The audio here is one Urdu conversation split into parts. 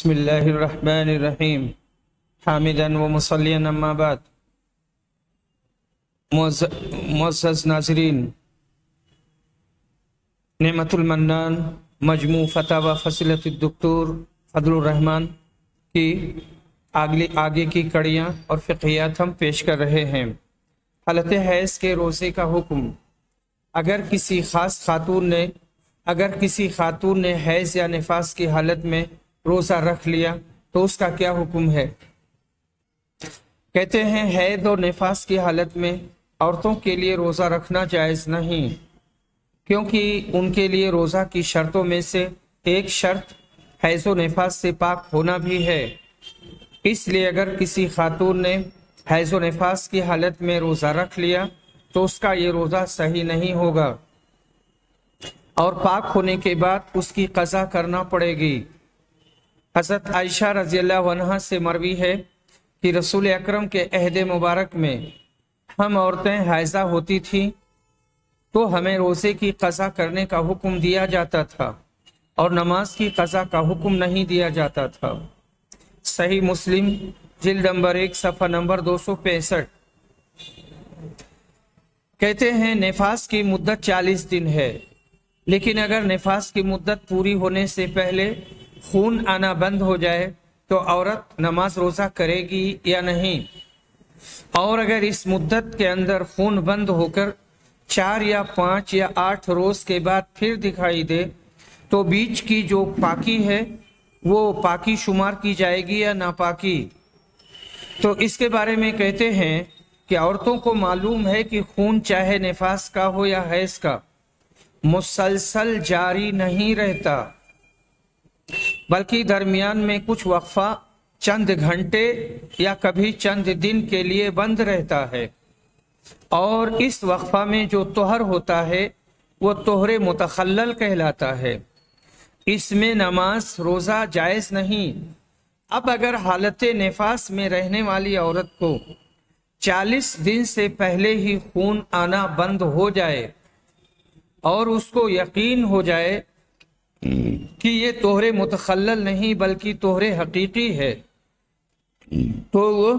بسم اللہ الرحمن الرحیم حامداً و مصلیاً اما بعد۔ معزز ناظرین، نعمت المنان مجموع فتاوی فضیلت الدکتور فضل الرحمان کی آگے کی کڑیاں اور فقہیات ہم پیش کر رہے ہیں۔ حالت حیض کے روزے کا حکم۔ اگر کسی خاتون نے حیض یا نفاس کی حالت میں روزہ رکھ لیا تو اس کا کیا حکم ہے؟ کہتے ہیں حیض اور نفاس کی حالت میں عورتوں کے لیے روزہ رکھنا جائز نہیں، کیونکہ ان کے لیے روزہ کی شرطوں میں سے ایک شرط حیض و نفاس سے پاک ہونا بھی ہے۔ اس لیے اگر کسی خاتون نے حیض و نفاس کی حالت میں روزہ رکھ لیا تو اس کا یہ روزہ صحیح نہیں ہوگا اور پاک ہونے کے بعد اس کی قضا کرنا پڑے گی۔ حضرت عائشہ رضی اللہ عنہا سے مروی ہے کہ رسول اکرم کے عہد مبارک میں ہم عورتیں حائضہ ہوتی تھیں تو ہمیں روزے کی قضا کرنے کا حکم دیا جاتا تھا اور نماز کی قضا کا حکم نہیں دیا جاتا تھا۔ صحیح مسلم جلد نمبر 1 صفحہ نمبر 265۔ کہتے ہیں نفاس کی مدت 40 دن ہے، لیکن اگر نفاس کی مدت پوری ہونے سے پہلے خون آنا بند ہو جائے تو عورت نماز روزہ کرے گی یا نہیں؟ اور اگر اس مدت کے اندر خون بند ہو کر 4 یا 5 یا 8 روز کے بعد پھر دکھائی دے تو بیچ کی جو پاکی ہے وہ پاکی شمار کی جائے گی یا ناپاکی؟ تو اس کے بارے میں کہتے ہیں کہ عورتوں کو معلوم ہے کہ خون چاہے نفاس کا ہو یا حیض کا مسلسل جاری نہیں رہتا، بلکہ درمیان میں کچھ وقفہ چند گھنٹے یا کبھی چند دن کے لیے بند رہتا ہے، اور اس وقفہ میں جو طہر ہوتا ہے وہ طہر متخلل کہلاتا ہے۔ اس میں نماز روزہ جائز نہیں۔ اب اگر حالت نفاس میں رہنے والی عورت کو 40 دن سے پہلے ہی خون آنا بند ہو جائے اور اس کو یقین ہو جائے کہ یہ طہر متخلل نہیں بلکہ طہر حقیقی ہے تو وہ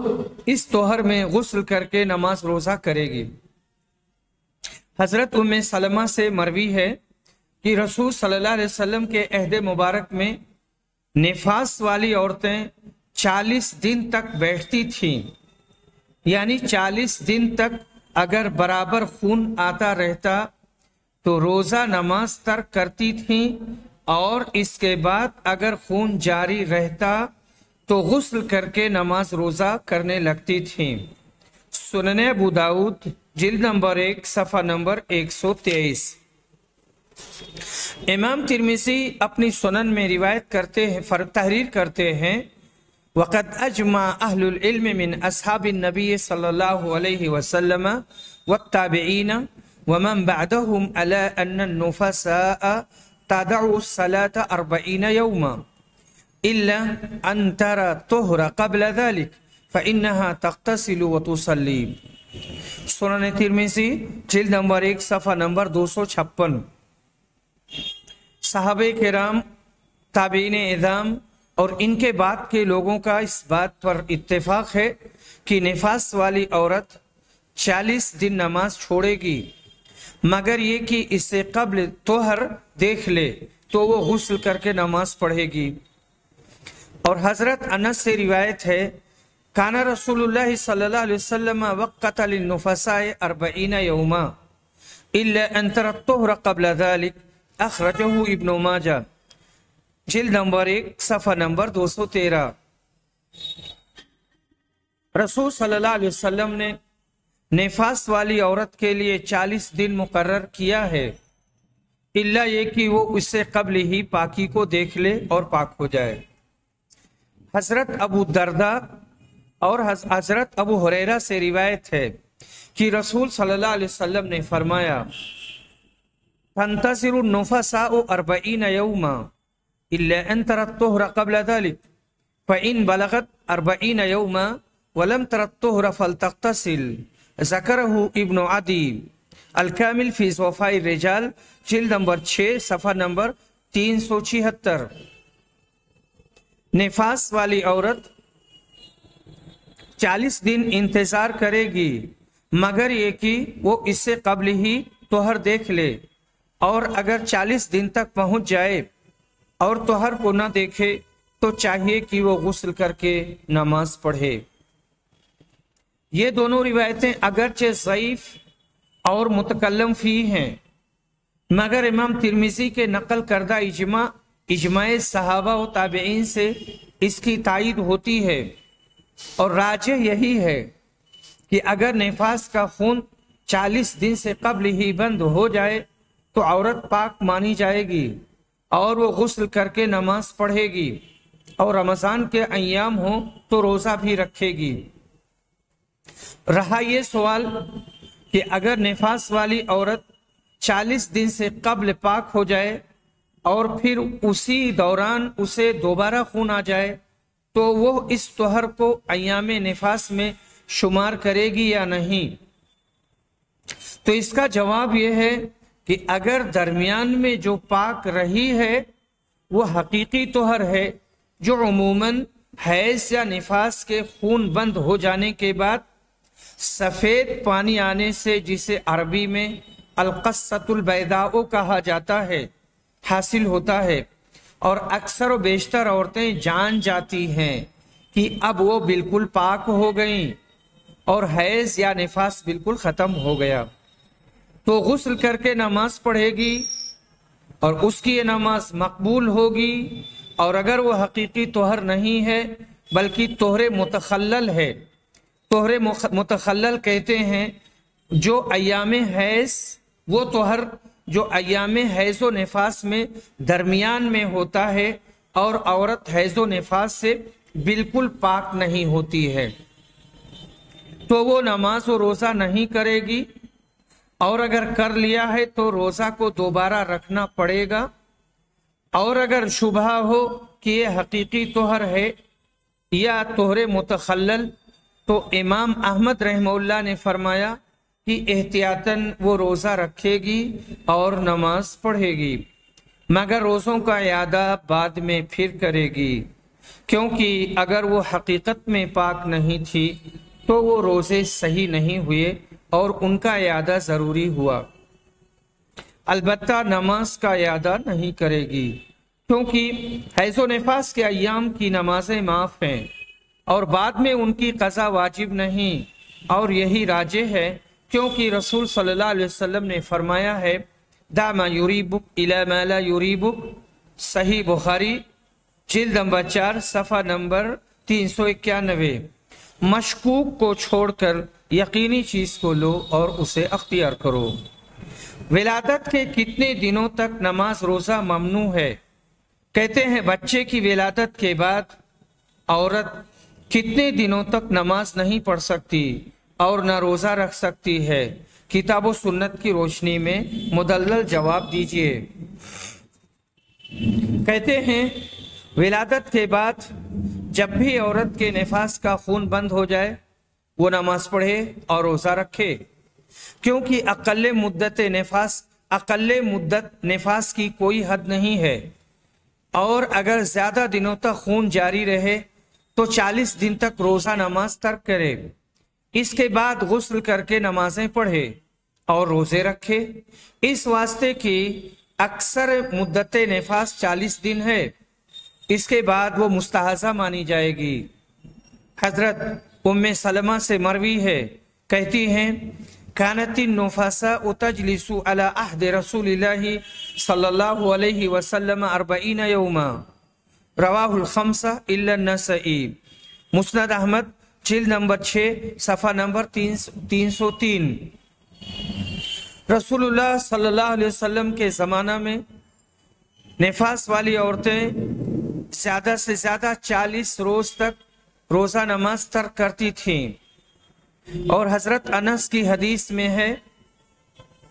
اس طہر میں غسل کر کے نماز روزہ کرے گی۔ حضرت ام سلمہ سے مروی ہے کہ رسول صلی اللہ علیہ وسلم کے عہد مبارک میں نفاس والی عورتیں 40 دن تک بیٹھتی تھیں، یعنی 40 دن تک اگر برابر خون آتا رہتا تو روزہ نماز ترک کرتی تھیں، اور اس کے بعد اگر خون جاری رہتا تو غسل کر کے نماز روزہ کرنے لگتی تھیں۔ سنن ابو داؤد جلد نمبر 1 صفحہ نمبر 123۔ امام ترمذی اپنی سنن میں روایت کرتے ہیں، تحریر کرتے ہیں، وقد اجمع اہل العلم من اصحاب النبی صلی اللہ علیہ وسلم والتابعین ومن بعدهم على ان النفساء تدع الصلاة 40 يوما الا ان ترى طهر قبل ذلك فانها تغتسل وتصلي۔ سنن ترمذی جلد نمبر 1 صفحہ نمبر 256۔ صحابہ کرام، تابعین اعظام اور ان کے بعد کے لوگوں کا اس بات پر اتفاق ہے کہ نفاس والی عورت 40 دن نماز چھوڑے گی، مگر یہ کہ اس سے قبل طہر دیکھ لے تو وہ غسل کر کے نماز پڑھے گی۔ اور حضرت انس سے روایت ہے کان رسول اللہ صلی اللہ علیہ وسلم وقت للنفساء 40 یوما الا ان ترى الطهر قبل ذلك، اخرجہ ابن ماجہ جلد نمبر 1 صفحہ نمبر 213۔ رسول صلی اللہ علیہ وسلم نے نفاس والی عورت کے لیے 40 دن مقرر کیا ہے، الا یہ کہ وہ اس سے قبل ہی پاکی کو دیکھ لے اور پاک ہو جائے۔ حضرت ابو درداء اور حضرت ابو ہریرہ سے روایت ہے کہ رسول صلی اللہ علیہ وسلم نے فرمایا تنتظر النفساء 40 یوما الا ان ترى الطهر قبل ذلك فان بلغت 40 یوما ولم ترى الطهر فلتغتسل، ذکرہ ابن عدی الکامل فی ضعفاء الرجال جلد نمبر 6 صفحہ نمبر 376۔ نفاس والی عورت 40 دن انتظار کرے گی، مگر یہ کہ وہ اس سے قبل ہی طہر دیکھ لے، اور اگر 40 دن تک پہنچ جائے اور طہر کو نہ دیکھے تو چاہیے کہ وہ غسل کر کے نماز پڑھے۔ یہ دونوں روایتیں اگرچہ ضعیف اور متکلم فی ہیں، مگر امام ترمذی کے نقل کردہ اجماع صحابہ و تابعین سے اس کی تائید ہوتی ہے، اور راجح یہی ہے کہ اگر نفاس کا خون 40 دن سے قبل ہی بند ہو جائے تو عورت پاک مانی جائے گی اور وہ غسل کر کے نماز پڑھے گی، اور رمضان کے ایام ہوں تو روزہ بھی رکھے گی۔ رہا یہ سوال کہ اگر نفاس والی عورت 40 دن سے قبل پاک ہو جائے اور پھر اسی دوران اسے دوبارہ خون آ جائے تو وہ اس طہر کو ایام نفاس میں شمار کرے گی یا نہیں؟ تو اس کا جواب یہ ہے کہ اگر درمیان میں جو پاک رہی ہے وہ حقیقی طہر ہے، جو عموماً حیض یا نفاس کے خون بند ہو جانے کے بعد سفید پانی آنے سے، جسے عربی میں القصۃ البیضاء کہا جاتا ہے، حاصل ہوتا ہے، اور اکثر و بیشتر عورتیں جان جاتی ہیں کہ اب وہ بالکل پاک ہو گئیں اور حیض یا نفاس بالکل ختم ہو گیا، تو غسل کر کے نماز پڑھے گی اور اس کی یہ نماز مقبول ہوگی۔ اور اگر وہ حقیقی طہر نہیں ہے بلکہ طہر متخلل ہے، طہر متخلل کہتے ہیں جو ایام حیض، وہ طہر جو ایام حیض و نفاس میں درمیان میں ہوتا ہے اور عورت حیض و نفاس سے بالکل پاک نہیں ہوتی ہے، تو وہ نماز و روزہ نہیں کرے گی، اور اگر کر لیا ہے تو روزہ کو دوبارہ رکھنا پڑے گا۔ اور اگر شبہ ہو کہ یہ حقیقی طہر ہے یا طہر متخلل، تو امام احمد رحمہ اللہ نے فرمایا کہ احتیاطاً وہ روزہ رکھے گی اور نماز پڑھے گی، مگر روزوں کا اعادہ بعد میں پھر کرے گی، کیونکہ اگر وہ حقیقت میں پاک نہیں تھی تو وہ روزے صحیح نہیں ہوئے اور ان کا اعادہ ضروری ہوا۔ البتہ نماز کا اعادہ نہیں کرے گی، کیونکہ حیض و نفاس کے ایام کی نمازیں معاف ہیں اور بعد میں ان کی قضا واجب نہیں، اور یہی راجح ہے کیونکہ رسول صلی اللہ علیہ وسلم نے فرمایا ہے دع ما یریبک الی ما لا یریبک، صحیح بخاری جلد نمبر 4 صفحہ نمبر 391، مشکوک کو چھوڑ کر یقینی چیز کو لو اور اسے اختیار کرو۔ ولادت کے کتنے دنوں تک نماز روزہ ممنوع ہے؟ کہتے ہیں بچے کی ولادت کے بعد عورت کتنے دنوں تک نماز نہیں پڑھ سکتی اور نہ روزہ رکھ سکتی ہے؟ کتاب و سنت کی روشنی میں مدلل جواب دیجئے۔ کہتے ہیں ولادت کے بعد جب بھی عورت کے نفاس کا خون بند ہو جائے وہ نماز پڑھے اور روزہ رکھے، کیونکہ اقل مدت نفاس کی کوئی حد نہیں ہے، اور اگر زیادہ دنوں تک خون جاری رہے تو 40 دن تک روزہ نماز ترک کرے، اس کے بعد غسل کر کے نمازیں پڑھے اور روزے رکھے، اس واسطے کی اکثر مدت نفاس 40 دن ہے، اس کے بعد وہ مستحاضہ مانی جائے گی۔ حضرت ام سلمہ سے مروی ہے، کہتی ہیں کانت النفساء تجلس على عهد رسول اللہ صلی اللہ علیہ وسلم 40 یوما، رواہ الخمسہ الا النسائی، مسند احمد جلد نمبر 6 صفحہ نمبر 303۔ رسول اللہ صلی اللہ علیہ وسلم کے زمانہ میں نفاس والی عورتیں زیادہ سے زیادہ 40 روز تک روزہ نماز ترک کرتی تھیں، اور حضرت انس کی حدیث میں ہے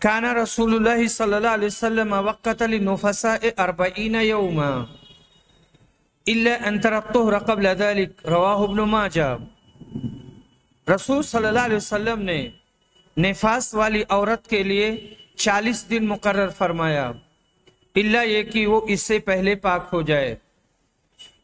کان رسول اللہ صلی اللہ علیہ وسلم وقت للنفساء 40 یوما الا ان ترى الطهر قبل ذلك، رواہ ابن ماجہ۔ رسول صلی اللہ علیہ وسلم نے نفاس والی عورت کے لیے 40 دن مقرر فرمایا، الا یہ کہ وہ اس سے پہلے پاک ہو جائے۔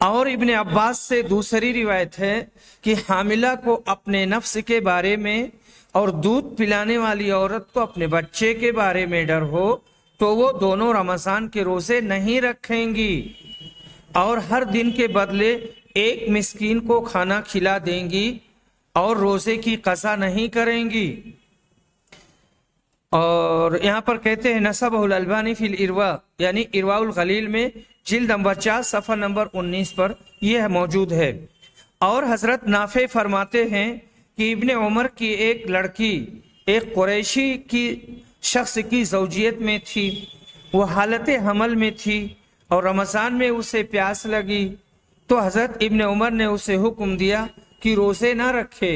اور ابن عباس سے دوسری روایت ہے کہ حاملہ کو اپنے نفس کے بارے میں اور دودھ پلانے والی عورت کو اپنے بچے کے بارے میں ڈر ہو تو وہ دونوں رمضان کے روزے نہیں رکھیں گی اور ہر دن کے بدلے ایک مسکین کو کھانا کھلا دیں گی اور روزے کی قضا نہیں کریں گی۔ اور یہاں پر کہتے ہیں نصبہ الالبانی فی الارواء، یعنی ارواء الغلیل میں جلد نمبر 4 صفحہ نمبر 19 پر یہ موجود ہے۔ اور حضرت نافع فرماتے ہیں کہ ابن عمر کی ایک لڑکی ایک قریشی کی شخص کی زوجیت میں تھی، وہ حالت حمل میں تھی اور رمضان میں اسے پیاس لگی تو حضرت ابن عمر نے اسے حکم دیا کہ روزے نہ رکھے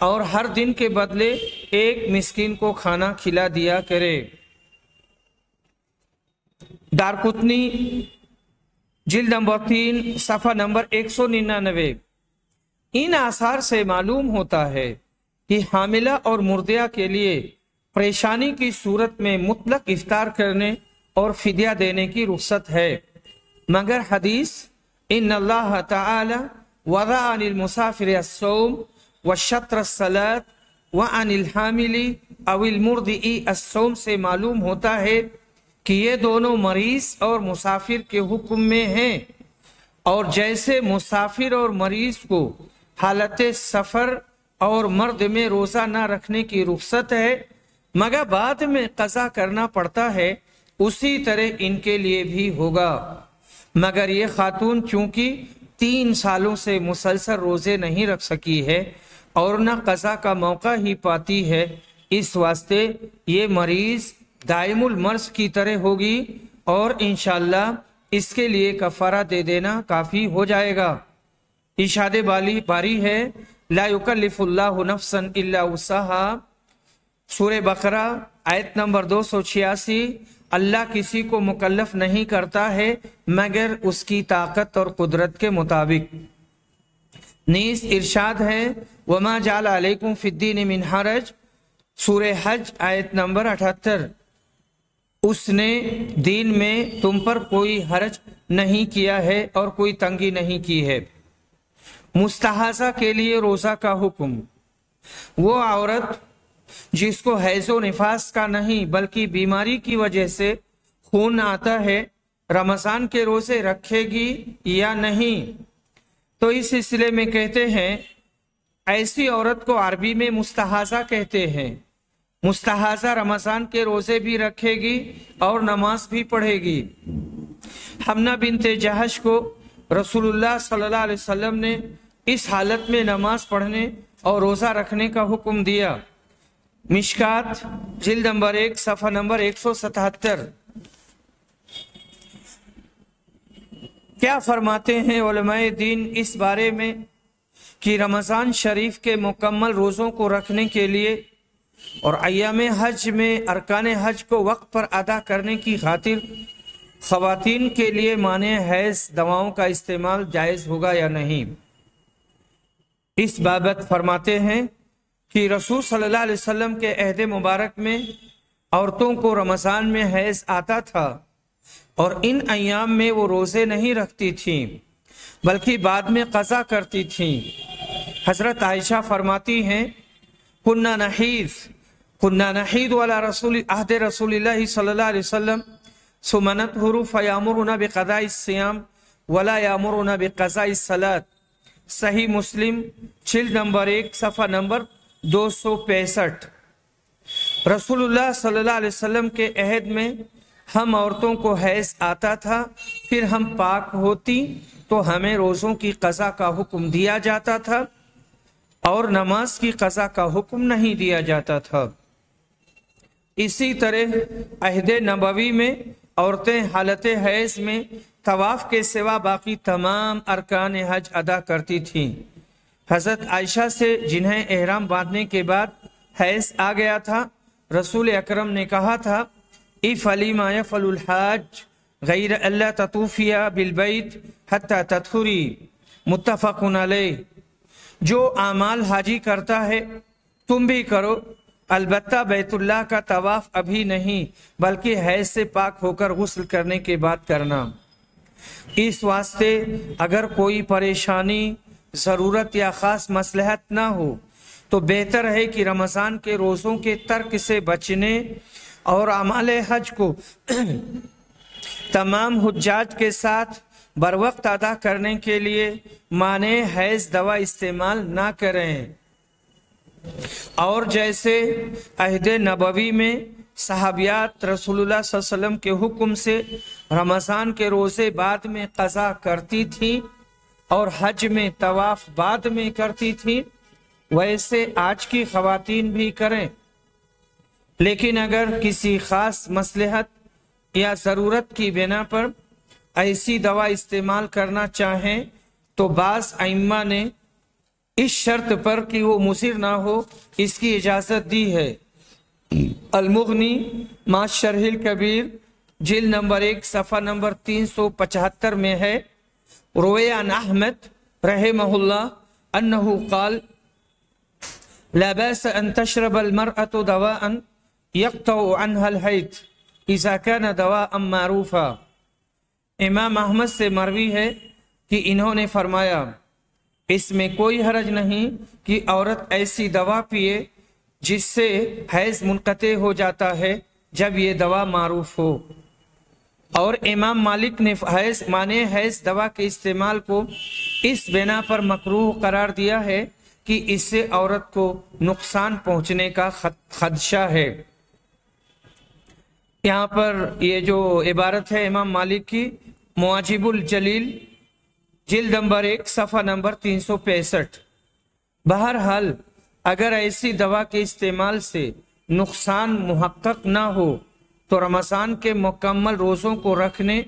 اور ہر دن کے بدلے ایک مسکین کو کھانا کھلا دیا کرے۔ دارقطنی جلد نمبر 3 صفحہ نمبر 199۔ ان آثار سے معلوم ہوتا ہے کہ حاملہ اور مرضعہ کے لیے پریشانی کی صورت میں مطلق افطار کرنے اور فدیہ دینے کی رخصت ہے، مگر حدیث ان اللہ تعالی وضع عن المسافر الصوم وشطر الصلاة وعن الحامل او المرضع الصوم سے معلوم ہوتا ہے کہ یہ دونوں مریض اور مسافر کے حکم میں ہیں، اور جیسے مسافر اور مریض کو حالت سفر اور مرد میں روزہ نہ رکھنے کی رخصت ہے مگر بعد میں قضا کرنا پڑتا ہے، اسی طرح ان کے لیے بھی ہوگا، مگر یہ خاتون چونکہ 3 سالوں سے مسلسل روزے نہیں رکھ سکی ہے اور نہ قضا کا موقع ہی پاتی ہے، اس واسطے یہ مریض دائم المرض کی طرح ہوگی اور انشاءاللہ اس کے لیے کفارہ دے دینا کافی ہو جائے گا۔ ارشاد باری ہے لا یکلف اللہ نفسا الا وسعها، سورہ بقرہ آیت نمبر 286۔ اللہ کسی کو مکلف نہیں کرتا ہے مگر اس کی طاقت اور قدرت کے مطابق۔ نیز ارشاد ہے وما جعل علیکم فی الدین من حرج، سورہ حج آیت نمبر 78۔ اس نے دین میں تم پر کوئی حرج نہیں کیا ہے اور کوئی تنگی نہیں کی ہے۔ مستحاضہ کے لیے روزہ کا حکم، وہ عورت جس کو حیض و نفاس کا نہیں بلکہ بیماری کی وجہ سے خون آتا ہے، رمضان کے روزے رکھے گی یا نہیں؟ تو اس سلسلے میں کہتے ہیں ایسی عورت کو عربی میں مستحاضہ کہتے ہیں۔ مستحاضہ رمضان کے روزے بھی رکھے گی اور نماز بھی پڑھے گی۔ حمنہ بنت جہش کو رسول اللہ صلی اللہ علیہ وسلم نے اس حالت میں نماز پڑھنے اور روزہ رکھنے کا حکم دیا۔ مشکات جلد نمبر 1 صفحہ نمبر 177۔ کیا فرماتے ہیں علماء دین اس بارے میں کہ رمضان شریف کے مکمل روزوں کو رکھنے کے لیے اور ایام حج میں ارکان حج کو وقت پر ادا کرنے کی خاطر خواتین کے لیے مانع حیض دواؤں کا استعمال جائز ہوگا یا نہیں؟ اس بابت فرماتے ہیں کہ رسول صلی اللہ علیہ وسلم کے عہد مبارک میں عورتوں کو رمضان میں حیض آتا تھا اور ان ایام میں وہ روزے نہیں رکھتی تھیں بلکہ بعد میں قضا کرتی تھیں۔ حضرت عائشہ فرماتی ہیں کننا نحید علی رسول عہد رسول اللہ صلی اللہ علیہ وسلم سمنت حروف یامرنا بقضاء الصیام ولا یامرنا بقضاء الصلاۃ، صحیح مسلم جلد نمبر 1 صفحہ نمبر 265۔ رسول اللہ صلی اللہ علیہ وسلم کے عہد میں ہم عورتوں کو حیض آتا تھا، پھر ہم پاک ہوتی تو ہمیں روزوں کی قضا کا حکم دیا جاتا تھا اور نماز کی قضا کا حکم نہیں دیا جاتا تھا۔ اسی طرح عہد نبوی میں عورتیں حالت حیض میں طواف کے سوا باقی تمام ارکان حج ادا کرتی تھیں۔ حضرت عائشہ سے جنہیں احرام باندھنے کے بعد حیض آ گیا تھا، رسول اکرم نے کہا تھا افعلی ما یفعل الحاج غیر اللہ تطوفی بالبیت حتی تطہری، متفق علیہ۔ جو اعمال حاجی کرتا ہے تم بھی کرو، البتہ بیت اللہ کا طواف ابھی نہیں بلکہ حیض سے پاک ہو کر غسل کرنے کے بعد کرنا۔ اس واسطے اگر کوئی پریشانی، ضرورت یا خاص مصلحت نہ ہو تو بہتر ہے کہ رمضان کے روزوں کے ترک سے بچنے اور اعمال حج کو تمام حجاج کے ساتھ بر وقت ادا کرنے کے لیے مانع حیض دوا استعمال نہ کریں۔ اور جیسے عہد نبوی میں صحابیات رسول اللہ صلی اللہ علیہ وسلم کے حکم سے رمضان کے روزے بعد میں قضا کرتی تھی اور حج میں طواف بعد میں کرتی تھی، ویسے آج کی خواتین بھی کریں۔ لیکن اگر کسی خاص مصلحت یا ضرورت کی بنا پر ایسی دوا استعمال کرنا چاہیں تو بعض ائمہ نے اس شرط پر کہ وہ مضر نہ ہو اس کی اجازت دی ہے۔ المغنی ما شرح الکبیر جلد نمبر 1 صفحہ نمبر 375 میں ہے، روی عن احمد رحمہ اللہ انہ قال لا باس ان تشرب المرأة دواء يقطع عنها الحيض اذا كان دواء معروفا۔ امام احمد سے مروی ہے کہ انہوں نے فرمایا اس میں کوئی حرج نہیں کہ عورت ایسی دوا پیے جس سے حیض منقطع ہو جاتا ہے جب یہ دوا معروف ہو۔ اور امام مالک نے مانع حیض دوا کے استعمال کو اس بنا پر مکروہ قرار دیا ہے کہ اس سے عورت کو نقصان پہنچنے کا خدشہ ہے۔ یہاں پر یہ جو عبارت ہے امام مالک کی، معجب الجلیل جلد نمبر 1 صفحہ نمبر 365۔ بہرحال اگر ایسی دوا کے استعمال سے نقصان محقق نہ ہو تو رمضان کے مکمل روزوں کو رکھنے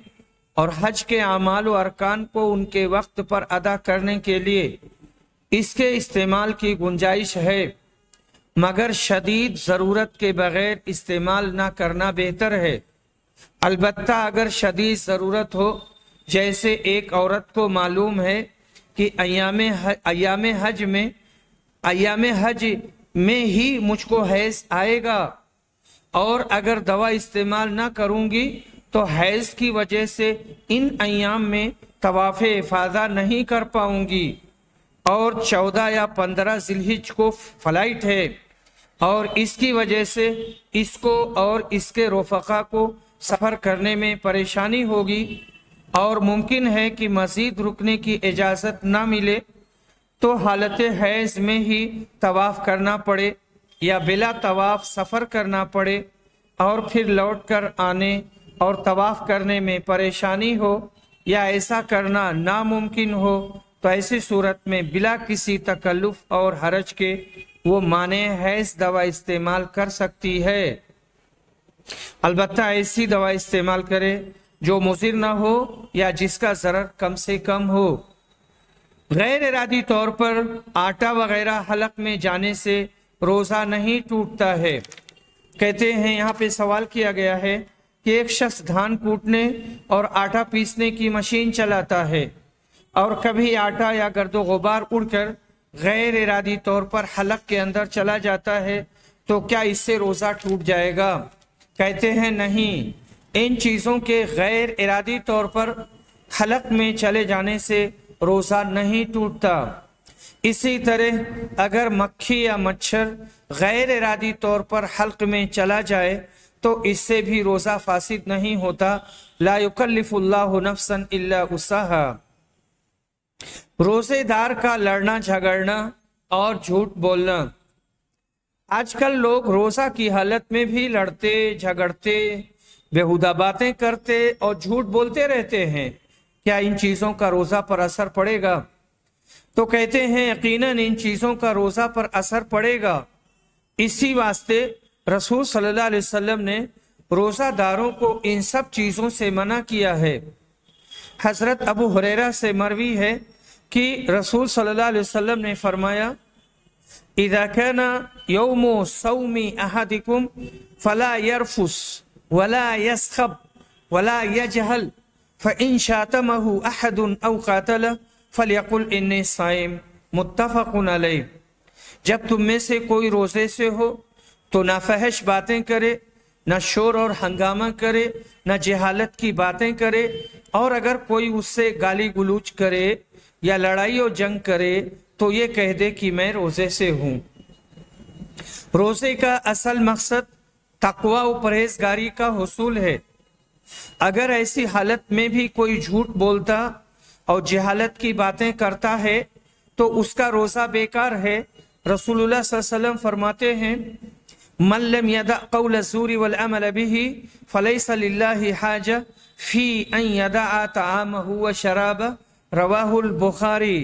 اور حج کے اعمال و ارکان کو ان کے وقت پر ادا کرنے کے لیے اس کے استعمال کی گنجائش ہے، مگر شدید ضرورت کے بغیر استعمال نہ کرنا بہتر ہے۔ البتہ اگر شدید ضرورت ہو، جیسے ایک عورت کو معلوم ہے کہ ایام حج میں ہی مجھ کو حیض آئے گا اور اگر دوا استعمال نہ کروں گی تو حیض کی وجہ سے ان ایام میں طواف افاضہ نہیں کر پاؤں گی، اور 14 یا 15 ذی الحجہ کو فلائٹ ہے اور اس کی وجہ سے اس کو اور اس کے رفقا کو سفر کرنے میں پریشانی ہوگی اور ممکن ہے کہ مزید رکنے کی اجازت نہ ملے تو حالت حیض میں ہی طواف کرنا پڑے یا بلا طواف سفر کرنا پڑے اور پھر لوٹ کر آنے اور طواف کرنے میں پریشانی ہو یا ایسا کرنا ناممکن ہو تو ایسی صورت میں بلا کسی تکلف اور حرج کے وہ مانع حیض دوا استعمال کر سکتی ہے۔ البتہ ایسی دوا استعمال کرے جو مضر نہ ہو یا جس کا ضرر کم سے کم ہو۔ غیر ارادی طور پر آٹا وغیرہ حلق میں جانے سے روزہ نہیں ٹوٹتا ہے۔ کہتے ہیں یہاں پہ سوال کیا گیا ہے کہ ایک شخص دھان کوٹنے اور آٹا پیسنے کی مشین چلاتا ہے اور کبھی آٹا یا گرد و غبار اڑ کر غیر ارادی طور پر حلق کے اندر چلا جاتا ہے تو کیا اس سے روزہ ٹوٹ جائے گا؟ کہتے ہیں نہیں، ان چیزوں کے غیر ارادی طور پر حلق میں چلے جانے سے روزہ نہیں ٹوٹتا۔ اسی طرح اگر مکھی یا مچھر غیر ارادی طور پر حلق میں چلا جائے تو اس سے بھی روزہ فاسد نہیں ہوتا۔ لا یکلف اللہ نفسا الا وسعہا۔ روزے دار کا لڑنا جھگڑنا اور جھوٹ بولنا۔ آج کل لوگ روزہ کی حالت میں بھی لڑتے جھگڑتے بیہودہ باتیں کرتے اور جھوٹ بولتے رہتے ہیں۔ کیا ان چیزوں کا روزہ پر اثر پڑے گا؟ تو کہتے ہیں یقیناً ان چیزوں کا روزہ پر اثر پڑے گا۔ اسی واسطے رسول صلی اللہ علیہ وسلم نے روزہ داروں کو ان سب چیزوں سے منع کیا ہے۔ حضرت ابو ہریرہ سے مروی ہے کہ رسول صلی اللہ علیہ وسلم نے فرمایا اذا كان يوم صوم احدكم فلا يرفث ولا يسخب ولا يجهل فإن شاتمه احد او قاتل فليقل اني صائم متفق علیہ۔ جب تم میں سے کوئی روزے سے ہو تو نافحش باتیں کرے نہ شور اور ہنگامہ کرے، نہ جہالت کی باتیں کرے، اور اگر کوئی اس سے گالی گلوچ کرے یا لڑائی اور جنگ کرے تو یہ کہہ دے کہ میں روزے سے ہوں۔ روزے کا اصل مقصد تقوی و پرہیزگاری کا حصول ہے۔ اگر ایسی حالت میں بھی کوئی جھوٹ بولتا اور جہالت کی باتیں کرتا ہے تو اس کا روزہ بیکار ہے۔ رسول اللہ صلی اللہ علیہ وسلم فرماتے ہیں من لم يدع قول الزور والعمل به فليس لله حاجة في ان يدع طعامه وشرابه رواہ البخاری۔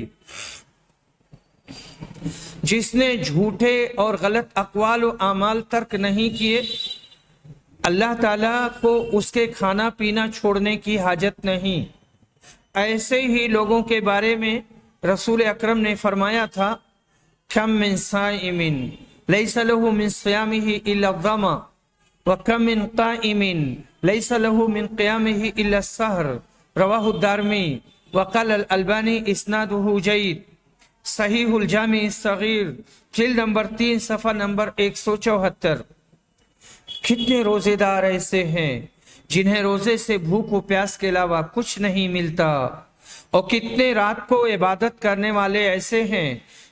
جس نے جھوٹے اور غلط اقوال و اعمال ترک نہیں کیے، اللہ تعالیٰ کو اس کے کھانا پینا چھوڑنے کی حاجت نہیں۔ ایسے ہی لوگوں کے بارے میں رسول اکرم نے فرمایا تھا کم من صائم لیس له من صیامه الا الظما وکم من قائم لیس له من قیامه الا السحر، رواہ الدارمی، وقال الالبانی اسنادہ جید، صحیح الجامع الصغیر جلد نمبر 3 صفحہ نمبر 174۔ کتنے روزے دار ایسے ہیں جنہیں روزے سے بھوک و پیاس کے علاوہ کچھ نہیں ملتا، اور کتنے رات کو عبادت کرنے والے ایسے ہیں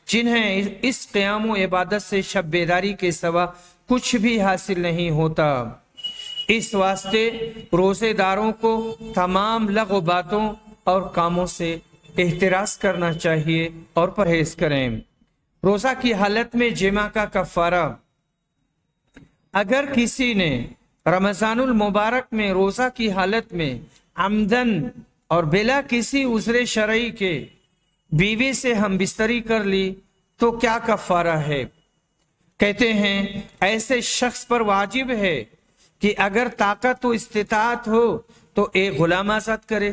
جنہیں اس قیام و عبادت سے شب بیداری کے سوا کچھ بھی حاصل نہیں ہوتا۔ اس واسطے روزے داروں کو تمام لغو باتوں اور کاموں سے احتراز کرنا چاہیے اور پرہیز کریں۔ روزہ کی حالت میں جمع کا کفارہ۔ اگر کسی نے رمضان المبارک میں روزہ کی حالت میں عمدن اور بلا کسی عذر شرعی کے بیوی سے ہم بستری کر لی تو کیا کفارہ ہے؟ کہتے ہیں ایسے شخص پر واجب ہے کہ اگر طاقت و استطاعت ہو تو ایک غلام آزاد کرے،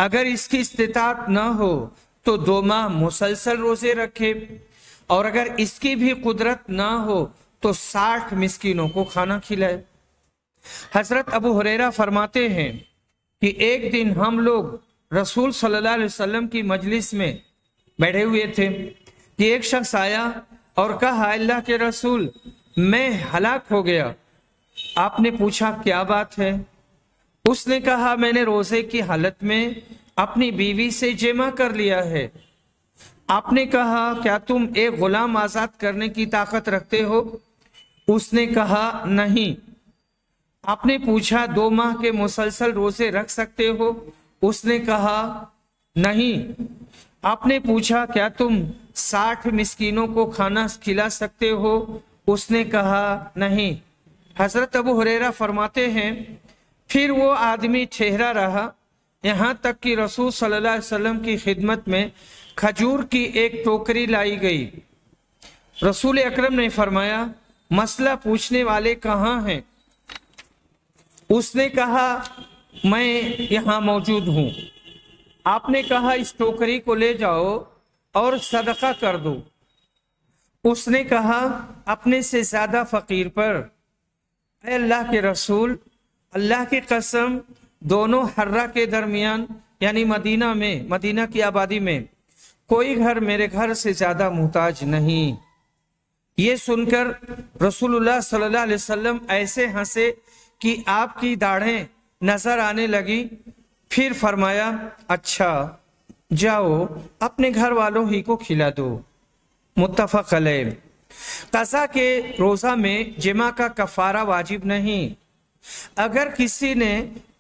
اگر اس کی استطاعت نہ ہو تو 2 ماہ مسلسل روزے رکھے، اور اگر اس کی بھی قدرت نہ ہو تو 60 مسکینوں کو کھانا کھلائے۔ حضرت ابو ہریرہ فرماتے ہیں کہ ایک دن ہم لوگ رسول صلی اللہ علیہ وسلم کی مجلس میں بیٹھے ہوئے تھے کہ ایک شخص آیا اور کہا اللہ کے رسول میں ہلاک ہو گیا۔ آپ نے پوچھا کیا بات ہے؟ اس نے کہا میں نے روزے کی حالت میں اپنی بیوی سے جمع کر لیا ہے۔ آپ نے کہا کیا تم ایک غلام آزاد کرنے کی طاقت رکھتے ہو؟ اس نے کہا نہیں۔ آپ نے پوچھا 2 ماہ کے مسلسل روزے رکھ سکتے ہو؟ اس نے کہا نہیں۔ آپ نے پوچھا کیا تم 60 مسکینوں کو کھانا کھلا سکتے ہو؟ اس نے کہا نہیں۔ حضرت ابو ہریرہ فرماتے ہیں پھر وہ آدمی ٹھہرا رہا یہاں تک کہ رسول صلی اللہ علیہ وسلم کی خدمت میں کھجور کی ایک ٹوکری لائی گئی۔ رسول اکرم نے فرمایا مسئلہ پوچھنے والے کہاں ہیں؟ اس نے کہا میں یہاں موجود ہوں۔ آپ نے کہا اس ٹوکری کو لے جاؤ اور صدقہ کر دو۔ اس نے کہا اپنے سے زیادہ فقیر پر۔ اے اللہ کے رسول، اللہ کی قسم دونوں حرہ کے درمیان یعنی مدینہ کی آبادی میں کوئی گھر میرے گھر سے زیادہ محتاج نہیں۔ یہ سن کر رسول اللہ صلی اللہ علیہ وسلم ایسے ہنسے کہ آپ کی داڑھیں نظر آنے لگی۔ پھر فرمایا اچھا جاؤ اپنے گھر والوں ہی کو کھلا دو۔ متفق علیہ۔ قضا کے روزہ میں جمع کا کفارہ واجب نہیں۔ اگر کسی نے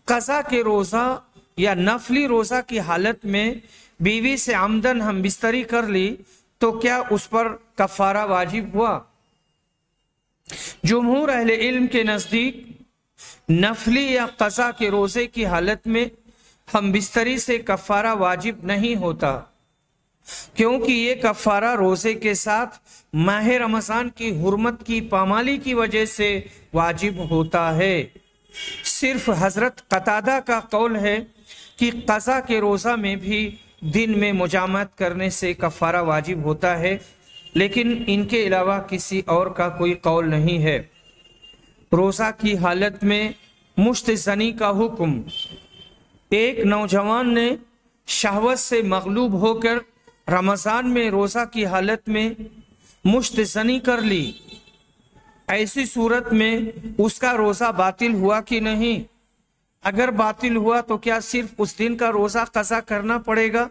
قضا کے روزہ یا نفلی روزہ کی حالت میں بیوی سے عمدن ہم بستری کر لی تو کیا اس پر کفارہ واجب ہوا؟ جمہور اہل علم کے نزدیک نفلی یا قضا کے روزے کی حالت میں ہم بستری سے کفارہ واجب نہیں ہوتا، کیونکہ یہ کفارہ روزے کے ساتھ ماہ رمضان کی حرمت کی پامالی کی وجہ سے واجب ہوتا ہے۔ صرف حضرت قتادہ کا قول ہے کہ قضا کے روزہ میں بھی دن میں مجامعت کرنے سے کفارہ واجب ہوتا ہے، لیکن ان کے علاوہ کسی اور کا کوئی قول نہیں ہے۔ روزہ کی حالت میں مشت زنی کا حکم۔ ایک نوجوان نے شہوت سے مغلوب ہو کر رمضان میں روزہ کی حالت میں مشت زنی کر لی ایسی صورت میں اس کا روزہ باطل ہوا کہ نہیں؟ اگر باطل ہوا تو کیا صرف اس دن کا روزہ قضا کرنا پڑے گا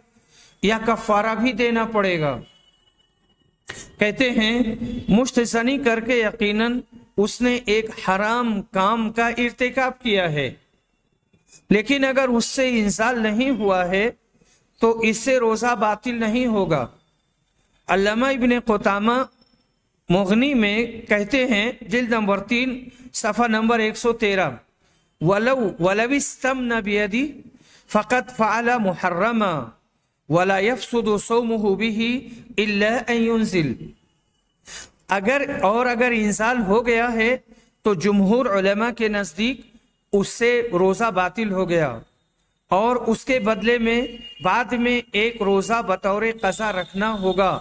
یا کفارہ بھی دینا پڑے گا؟ کہتے ہیں مشت زنی کر کے یقیناً اس نے ایک حرام کام کا ارتکاب کیا ہے، لیکن اگر اس سے انزال نہیں ہوا ہے تو اس سے روزہ باطل نہیں ہوگا۔ علامہ ابن قدامہ مغنی میں کہتے ہیں جلد نمبر 3 صفحہ نمبر 113، وَلَوْ اسْتَمْنَ بِيَدِهِ فَقَدْ فَعَلَ مُحَرَّمًا وَلَا يَفْسُدُ صَوْمُهُ بِهِ إِلَّا أَن يُنزِلَ۔ اگر انزال ہو گیا ہے تو جمہور علماء کے نزدیک اس سے روزہ باطل ہو گیا اور اس کے بدلے میں بعد میں ایک روزہ بطور قضا رکھنا ہوگا۔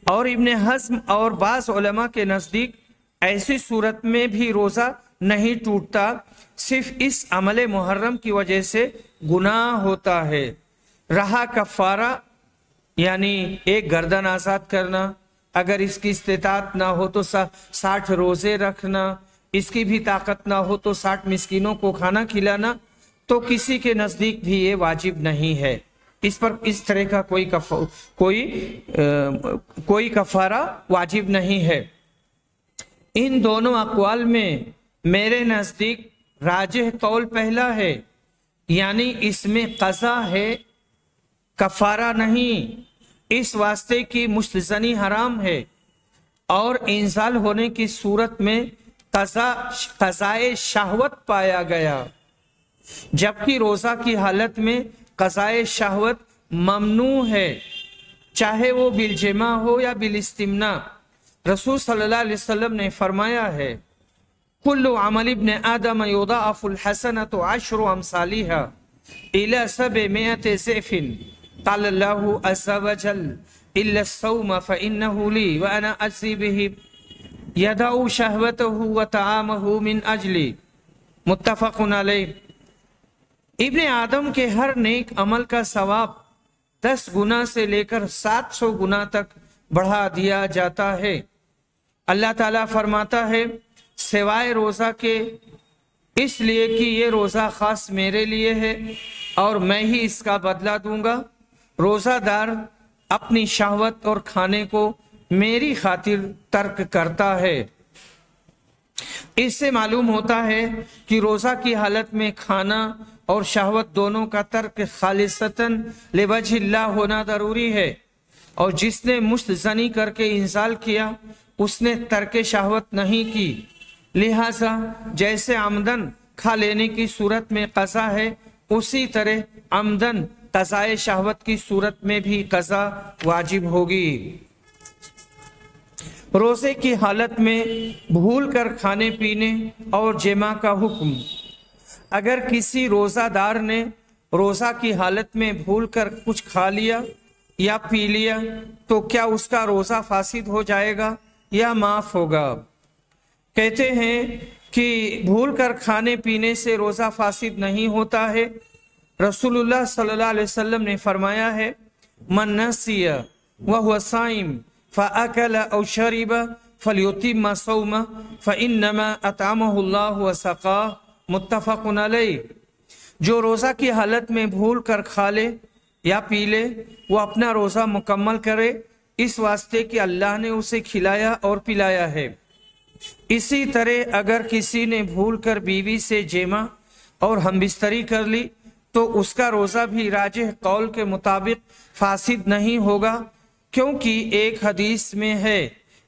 اور ابن حزم اور بعض علماء کے نزدیک ایسی صورت میں بھی روزہ نہیں ٹوٹتا، صرف اس عمل محرم کی وجہ سے گناہ ہوتا ہے۔ رہا کفارہ یعنی ایک گردن آزاد کرنا، اگر اس کی استطاعت نہ ہو تو 60 روزے رکھنا، اس کی بھی طاقت نہ ہو تو 60 مسکینوں کو کھانا کھلانا، تو کسی کے نزدیک بھی یہ واجب نہیں ہے، اس پر اس طرح کا کوئی کفارہ واجب نہیں ہے۔ ان دونوں اقوال میں میرے نزدیک راجح قول پہلا ہے، یعنی اس میں قضا ہے، کفارہ نہیں، اس واسطے کی مشت زنی حرام ہے اور انزال ہونے کی صورت میں قضائے شہوت پایا گیا، جبکہ روزہ کی حالت میں قضائے شہوت ممنوع ہے، چاہے وہ بالجماع ہو یا بالاستمناء۔ رسول صلی اللہ علیہ وسلم نے فرمایا ہے کل عمل ابن آدم یضاعف الحسنۃ 10 امثالها الى 700 ضعف قال الله عز وجل الا الصوم فانه لي وانا اجزي به يدع شهوته وطعامه من اجلي متفق علیہ۔ ابن آدم کے ہر نیک عمل کا ثواب 10 گنا سے لے کر 700 گنا تک بڑھا دیا جاتا ہے۔ اللہ تعالیٰ فرماتا ہے سوائے روزہ کے، اس لیے کہ یہ روزہ خاص میرے لیے ہے اور میں ہی اس کا بدلہ دوں گا۔ روزہ دار اپنی شہوت اور کھانے کو میری خاطر ترک کرتا ہے۔ اس سے معلوم ہوتا ہے کہ روزہ کی حالت میں کھانا اور شہوت دونوں کا ترک خالصتاً لوجہ اللہ ہونا ضروری ہے، اور جس نے مشت زنی کر کے انزال کیا اس نے ترک شہوت نہیں کی، لہذا جیسے عمدن کھا لینے کی صورت میں قضا ہے، اسی طرح عمدن قضائے شہوت کی صورت میں بھی قضا واجب ہوگی۔ روزے کی حالت میں بھول کر کھانے پینے اور جماع کا حکم۔ اگر کسی روزہ دار نے روزہ کی حالت میں بھول کر کچھ کھا لیا یا پی لیا تو کیا اس کا روزہ فاسد ہو جائے گا یا معاف ہوگا؟ کہتے ہیں کہ بھول کر کھانے پینے سے روزہ فاسد نہیں ہوتا ہے۔ رسول اللہ صلی اللہ علیہ وسلم نے فرمایا ہے من نسی وهو صائم فأكل أو شرب فليتم صومه فإنما أطعمه الله وسقاه متفق علیہ۔ جو روزہ کی حالت میں بھول کر کھا لے یا پی لے وہ اپنا روزہ مکمل کرے، اس واسطے کہ اللہ نے اسے کھلایا اور پلایا ہے۔ اسی طرح اگر کسی نے بھول کر بیوی سے جماع اور ہم بستری کر لی تو اس کا روزہ بھی راجح قول کے مطابق فاسد نہیں ہوگا، کیونکہ ایک حدیث میں ہے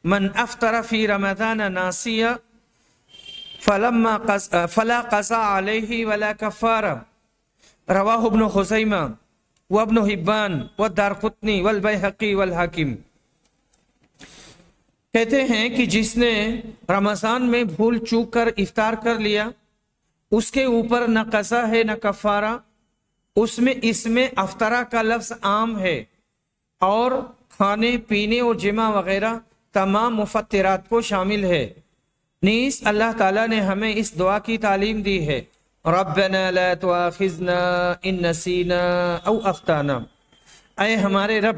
من افطر فی رمضان ناسیا فلا قضا علیہ ولا کفارہ، رواہ ابن خزیمہ وابن حبان والدارقطنی والبیہقی والحاکم۔ کہتے ہیں کہ جس نے رمضان میں بھول چوک کر افطار کر لیا اس کے اوپر نہ قضا ہے نہ کفارہ۔ اس میں افطرہ کا لفظ عام ہے اور کھانے پینے اور جماع وغیرہ تمام مفطرات کو شامل ہے۔ نیز اللہ تعالیٰ نے ہمیں اس دعا کی تعلیم دی ہے ربنا لا تؤاخذنا ان نسینا او اخطانا، اے ہمارے رب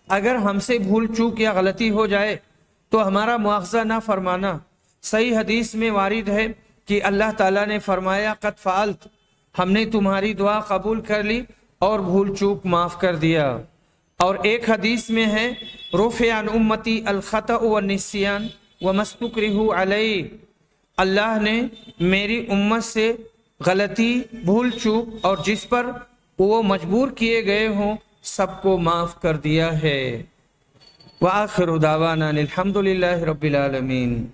اگر ہم سے بھول چوک یا غلطی ہو جائے تو ہمارا مواخذہ نہ فرمانا، صحیح حدیث میں وارد ہے کہ اللہ تعالیٰ نے فرمایا قد فعلت، ہم نے تمہاری دعا قبول کر لی اور بھول چوک معاف کر دیا۔ اور ایک حدیث میں ہے رفع عن امتی الخطأ والنسیان وما استکرہوا علیہ، اللہ نے میری امت سے غلطی، بھول چوک اور جس پر وہ مجبور کیے گئے ہوں سب کو معاف کر دیا ہے۔ وآخر دعوانا الحمد للہ رب العالمین۔